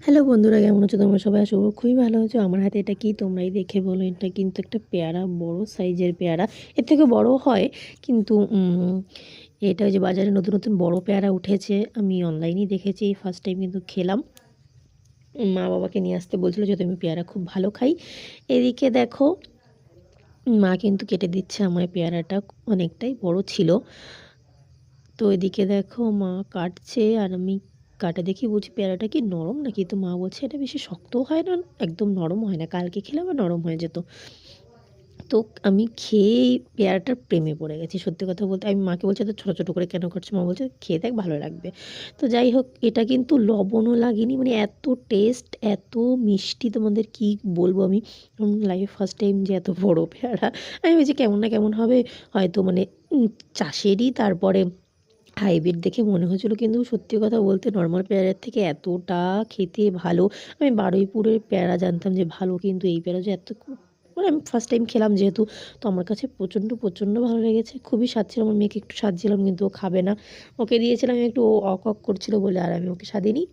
Hello বন্ধুরা, কেমন আছো তোমরা সবাই? আশা করি খুবই ভালো আছো। আমার হাতে এটা কি তোমরাই দেখে বলো। এটা কিন্তু একটা পেয়ারা, বড় সাইজের পেয়ারা। এর থেকে বড় হয় কিন্তু এটা ওই যে বাজারে নতুন নতুন বড় পেয়ারা উঠেছে। আমি অনলাইনেই দেখেছি, ফার্স্ট টাইম কিন্তু খেলাম। মা বাবাকে নিয়ে আসতে বলছিল যে আমি পেয়ারা খুব ভালো খাই। এদিকে দেখো, মা কিন্তু কেটে দিচ্ছে আমার পেয়ারাটা, অনেকটাই বড় ছিল। তো এদিকে দেখো মা কাটছে আর আমি কাটা দেখি বলছি পেয়ারাটা কি নরম নাকি, তো মা বলছে এটা বেশি শক্তও হয় না, একদম নরম হয় না, কালকে খেলে আবার নরম হয়ে যেত। তো আমি খেয়েই পেয়ারাটার প্রেমে পড়ে গেছি। সত্যি কথা বলতে আমি মাকে বলছি তো ছোটো ছোটো করে কেন করছো, মা বলছে খেয়ে দেখ ভালো লাগবে। তো যাই হোক, এটা কিন্তু লবণও লাগেনি, মানে এত টেস্ট, এত মিষ্টি, তোমাদের কি বলবো। আমি লাইফে ফার্স্ট টাইম যে এত বড় পেয়ারা, আমি ভেবেছি কেমন না কেমন হবে, হয়তো মানে চাষেরই, তারপরে হাইব্রিড দেখে মনে হয়েছিল, কিন্তু সত্যি কথা বলতে নর্মাল পেয়ারার থেকে এতটা খেতে ভালো। আমি বারুইপুরের পেয়ারা জানতাম যে ভালো, কিন্তু এই পেয়ারা যে এত, মানে আমি ফার্স্ট টাইম খেলাম যেহেতু, তো আমার কাছে প্রচণ্ড প্রচণ্ড ভালো লেগেছে। খুবই স্বাদ ছিল। আমার মেয়েকে একটু স্বাদ ছিলাম কিন্তু ও খাবে না, ওকে দিয়েছিলাম একটু, ও অক অক করছিল বলে, আর আমি ওকে স্বাদিনি।